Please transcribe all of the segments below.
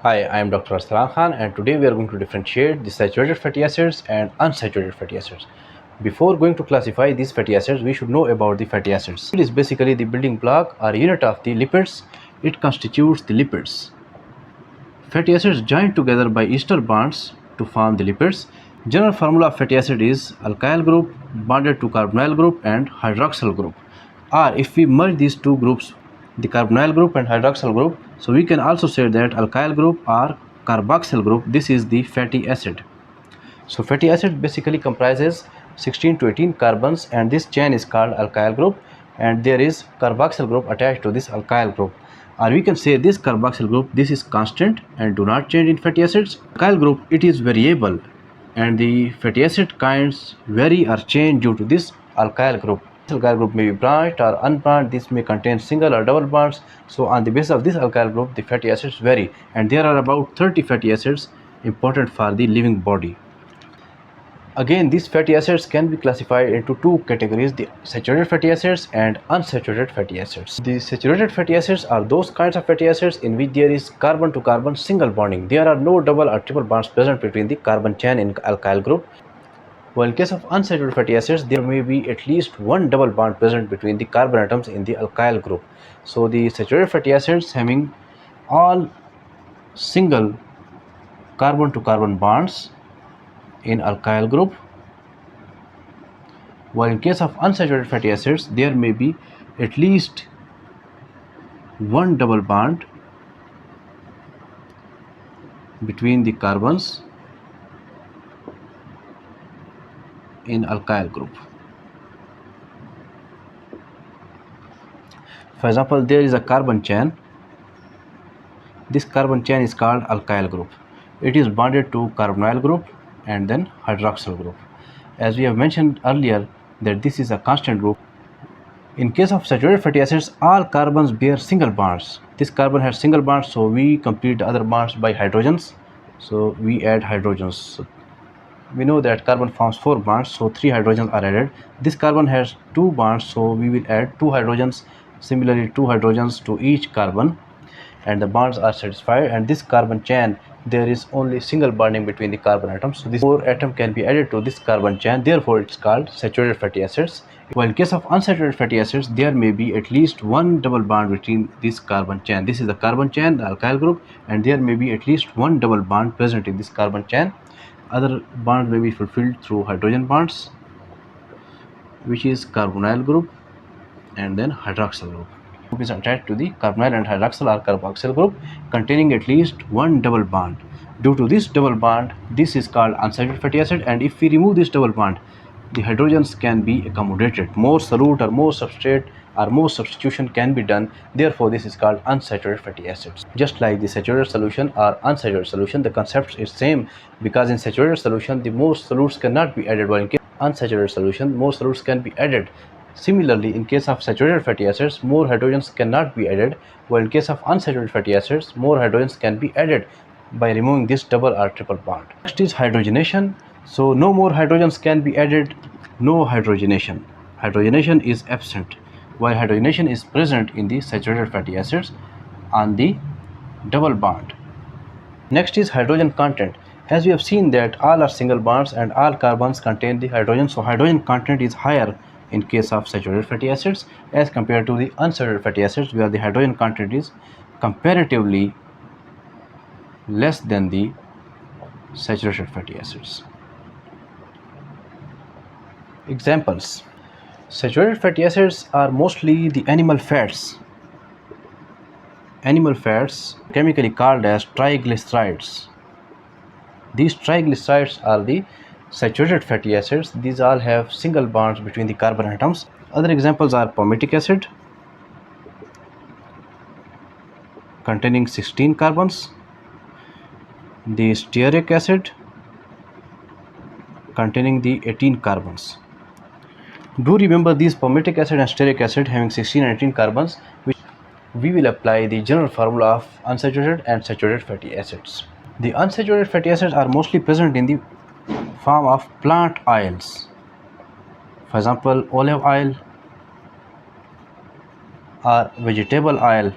Hi, I am Dr. Arsalan and today we are going to differentiate the saturated fatty acids and unsaturated fatty acids. Before going to classify these fatty acids, we should know about the fatty acids. It is basically the building block or unit of the lipids. It constitutes the lipids. Fatty acids join together by ester bonds to form the lipids. General formula of fatty acid is alkyl group bonded to carbonyl group and hydroxyl group. Or if we merge these two groups, the carbonyl group and hydroxyl group, so we can also say that alkyl group or carboxyl group, this is the fatty acid. So fatty acid basically comprises 16 to 18 carbons, and this chain is called alkyl group, and there is carboxyl group attached to this alkyl group. Or we can say this carboxyl group, this is constant and do not change in fatty acids. Alkyl group, it is variable, and the fatty acid kinds vary or change due to this alkyl group. Alkyl group may be branched or unbranched. This may contain single or double bonds. So on the basis of this alkyl group, the fatty acids vary, and there are about 30 fatty acids important for the living body. Again, these fatty acids can be classified into two categories: the saturated fatty acids and unsaturated fatty acids. The saturated fatty acids are those kinds of fatty acids in which there is carbon to carbon single bonding. There are no double or triple bonds present between the carbon chain in alkyl group. While in case of unsaturated fatty acids, there may be at least one double bond present between the carbon atoms in the alkyl group. So the saturated fatty acids having all single carbon to carbon bonds in alkyl group, while in case of unsaturated fatty acids there may be at least one double bond between the carbons in alkyl group. For example, there is a carbon chain. This carbon chain is called alkyl group. It is bonded to carbonyl group and then hydroxyl group. As we have mentioned earlier that this is a constant group. In case of saturated fatty acids, all carbons bear single bonds. This carbon has single bonds, so we complete the other bonds by hydrogens. So we add hydrogens. So we know that carbon forms 4 bonds, so 3 hydrogens are added. This carbon has 2 bonds, so we will add 2 hydrogens. Similarly, 2 hydrogens to each carbon, and the bonds are satisfied. And this carbon chain, there is only single bonding between the carbon atoms, so this 4 atom can be added to this carbon chain, therefore it's called saturated fatty acids. While in case of unsaturated fatty acids, there may be at least one double bond between this carbon chain. This is the carbon chain, the alkyl group, and there may be at least one double bond present in this carbon chain. Other bonds may be fulfilled through hydrogen bonds, which is carbonyl group and then hydroxyl group. Group is attached to the carbonyl and hydroxyl or carboxyl group containing at least one double bond. Due to this double bond, this is called unsaturated fatty acid, and if we remove this double bond, the hydrogens can be accommodated. More solute or more substrate or more substitution can be done. Therefore, this is called unsaturated fatty acids. Just like the saturated solution or unsaturated solution, the concept is same, because in saturated solution, the more solutes cannot be added, while in case of unsaturated solution, more solutes can be added. Similarly, in case of saturated fatty acids, more hydrogens cannot be added, while in case of unsaturated fatty acids, more hydrogens can be added by removing this double or triple bond. Next is hydrogenation. So no more hydrogens can be added, no hydrogenation. Hydrogenation is absent, while hydrogenation is present in the saturated fatty acids on the double bond. Next is hydrogen content. As we have seen that all are single bonds and all carbons contain the hydrogen, so hydrogen content is higher in case of saturated fatty acids as compared to the unsaturated fatty acids, where the hydrogen content is comparatively less than the saturated fatty acids. Examples: saturated fatty acids are mostly the animal fats. Animal fats, chemically called as triglycerides. These triglycerides are the saturated fatty acids. These all have single bonds between the carbon atoms. Other examples are palmitic acid containing 16 carbons, the stearic acid containing the 18 carbons. Do remember these palmitic acid and stearic acid having 16 and 18 carbons, which we will apply the general formula of unsaturated and saturated fatty acids. The unsaturated fatty acids are mostly present in the form of plant oils. For example, olive oil or vegetable oil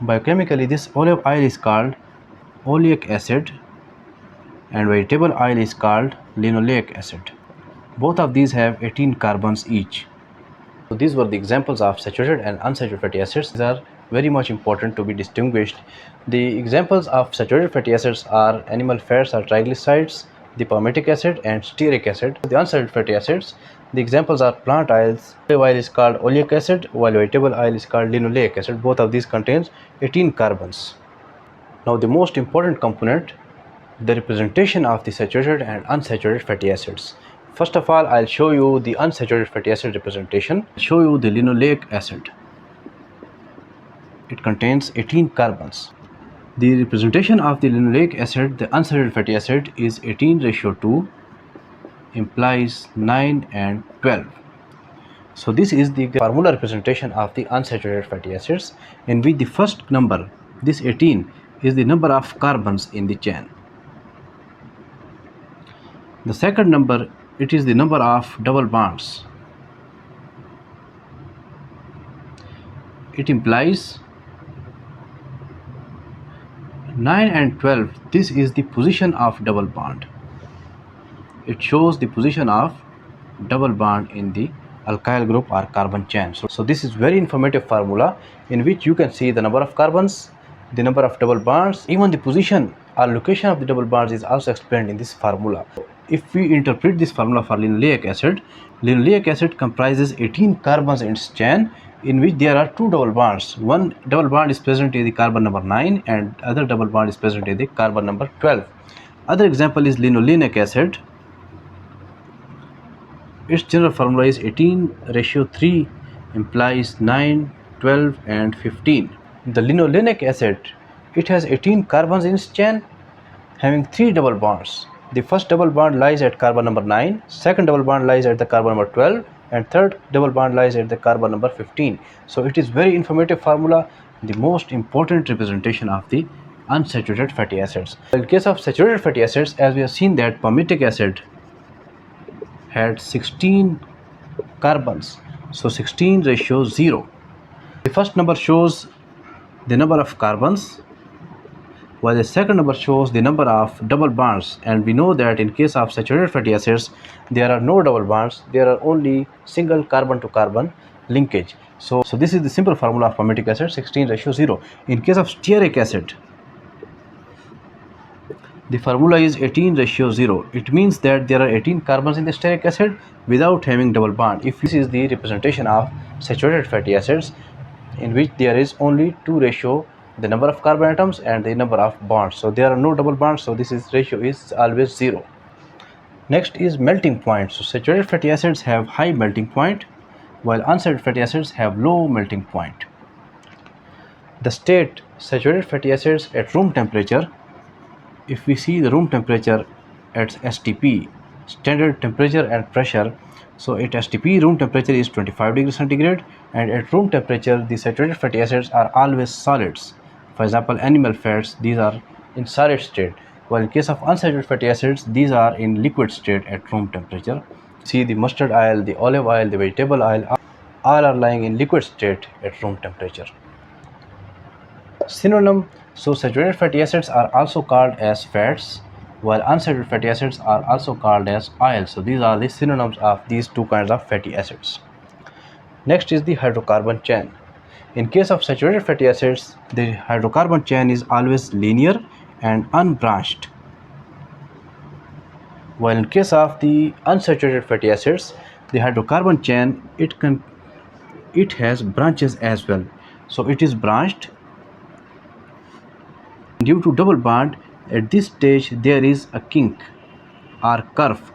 Biochemically, this olive oil is called oleic acid and vegetable oil is called linoleic acid. Both of these have 18 carbons each. So these were the examples of saturated and unsaturated fatty acids. These are very much important to be distinguished. The examples of saturated fatty acids are animal fats or triglycerides, the palmitic acid and stearic acid. The unsaturated fatty acids, the examples are plant oils. Olive oil is called oleic acid while vegetable oil is called linoleic acid. Both of these contains 18 carbons. Now the most important component, the representation of the saturated and unsaturated fatty acids. First of all, I'll show you the unsaturated fatty acid representation. I'll show you the linoleic acid. It contains 18 carbons. The representation of the linoleic acid, the unsaturated fatty acid, is 18:2, implies 9 and 12. So this is the formula representation of the unsaturated fatty acids, in which the first number, this 18, is the number of carbons in the chain. The second number, it is the number of double bonds. It implies 9 and 12. This is the position of double bond. It shows the position of double bond in the alkyl group or carbon chain. So this is very informative formula in which you can see the number of carbons, the number of double bonds, even the position or location of the double bonds is also explained in this formula. If we interpret this formula for linoleic acid comprises 18 carbons in its chain, in which there are two double bonds. One double bond is present in the carbon number 9 and other double bond is present in the carbon number 12. Other example is linoleic acid. Its general formula is 18:3, implies 9, 12 and 15. The linoleic acid, it has 18 carbons in its chain having 3 double bonds. The first double bond lies at carbon number 9, second double bond lies at the carbon number 12 and third double bond lies at the carbon number 15. So it is very informative formula, the most important representation of the unsaturated fatty acids. In case of saturated fatty acids, as we have seen that palmitic acid had 16 carbons, so 16:0. The first number shows the number of carbons while the second number shows the number of double bonds, and we know that in case of saturated fatty acids there are no double bonds, there are only single carbon to carbon linkage. So this is the simple formula of palmitic acid, 16:0. In case of stearic acid, the formula is 18:0. It means that there are 18 carbons in the stearic acid without having double bond. If this is the representation of saturated fatty acids, in which there is only 2 ratio, the number of carbon atoms and the number of bonds. So there are no double bonds, so this is ratio is always 0. Next is melting point. So saturated fatty acids have high melting point while unsaturated fatty acids have low melting point. The state saturated fatty acids at room temperature, if we see the room temperature at STP, standard temperature and pressure, so at STP room temperature is 25 degrees centigrade, and at room temperature the saturated fatty acids are always solids. For example, animal fats, these are in solid state, while in case of unsaturated fatty acids these are in liquid state at room temperature. See, the mustard oil, the olive oil, the vegetable oil, all are lying in liquid state at room temperature. Synonym, so saturated fatty acids are also called as fats while unsaturated fatty acids are also called as oils. So these are the synonyms of these two kinds of fatty acids. Next is the hydrocarbon chain. In case of saturated fatty acids, the hydrocarbon chain is always linear and unbranched, while in case of the unsaturated fatty acids, the hydrocarbon chain, it has branches as well. So it is branched. Due to double bond, at this stage there is a kink or curve,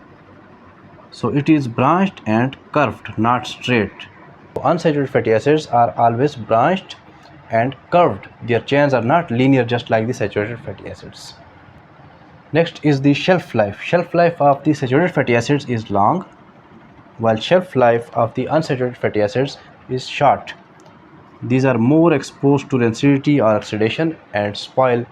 so it is branched and curved, not straight. Unsaturated fatty acids are always branched and curved. Their chains are not linear just like the saturated fatty acids. Next is the shelf life. Shelf life of the saturated fatty acids is long, while shelf life of the unsaturated fatty acids is short. These are more exposed to rancidity or oxidation and spoil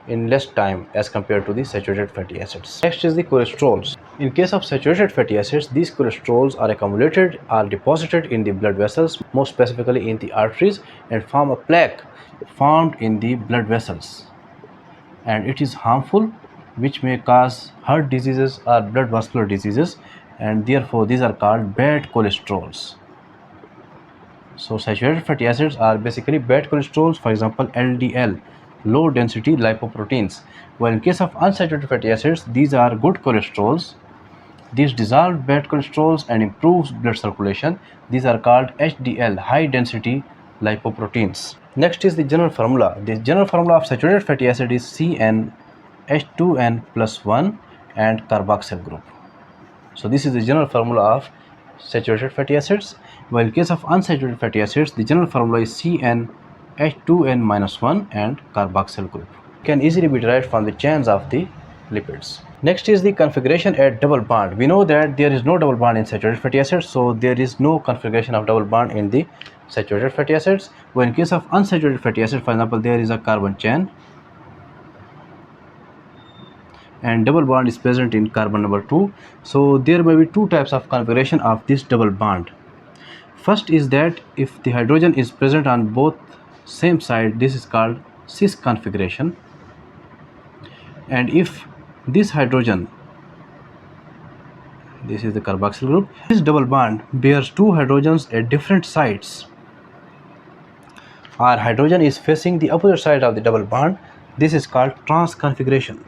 in less time as compared to the saturated fatty acids. Next is the cholesterols. In case of saturated fatty acids, these cholesterols are accumulated or deposited in the blood vessels, most specifically in the arteries, and form a plaque formed in the blood vessels, and it is harmful, which may cause heart diseases or blood vascular diseases, and therefore these are called bad cholesterols. So saturated fatty acids are basically bad cholesterols, for example LDL, low density lipoproteins, while in case of unsaturated fatty acids, these are good cholesterols. These dissolve bad cholesterols and improves blood circulation. These are called HDL, high density lipoproteins. Next is the general formula. The general formula of saturated fatty acid is CnH2n plus 1 and carboxyl group. So this is the general formula of saturated fatty acids. While in case of unsaturated fatty acids, the general formula is CnH2n minus 1 and carboxyl group. It can easily be derived from the chains of the lipids. Next is the configuration at double bond. We know that there is no double bond in saturated fatty acids, so there is no configuration of double bond in the saturated fatty acids. When in case of unsaturated fatty acids, for example, there is a carbon chain and double bond is present in carbon number 2. So there may be two types of configuration of this double bond. First is that if the hydrogen is present on both same side, this is called cis configuration. And if this hydrogen, this is the carboxyl group, this double bond bears two hydrogens at different sides, or hydrogen is facing the opposite side of the double bond, this is called trans configuration.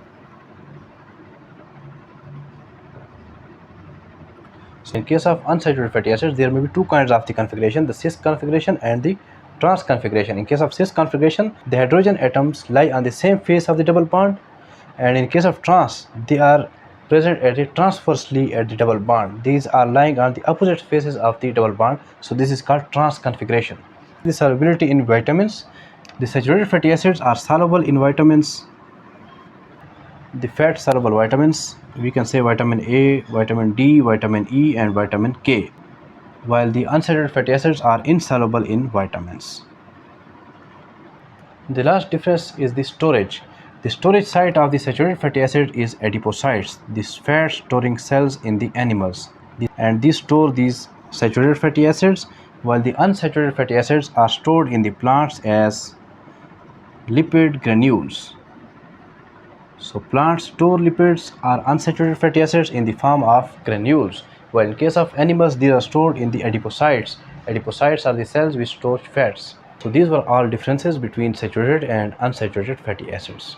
So in case of unsaturated fatty acids, there may be two kinds of the configuration, the cis configuration and the trans configuration. In case of cis configuration, the hydrogen atoms lie on the same face of the double bond, and in case of trans, they are present at it transversely at the double bond. These are lying on the opposite faces of the double bond, so this is called trans configuration. The solubility in vitamins. The saturated fatty acids are soluble in vitamins. The fat soluble vitamins, we can say vitamin A, vitamin D, vitamin E and vitamin K, while the unsaturated fatty acids are insoluble in vitamins. The last difference is the storage. The storage site of the saturated fatty acid is adipocytes, these fat storing cells in the animals, and these store these saturated fatty acids, while the unsaturated fatty acids are stored in the plants as lipid granules. So plants store lipids or unsaturated fatty acids in the form of granules, while in case of animals, these are stored in the adipocytes. Adipocytes are the cells which store fats. So these were all differences between saturated and unsaturated fatty acids.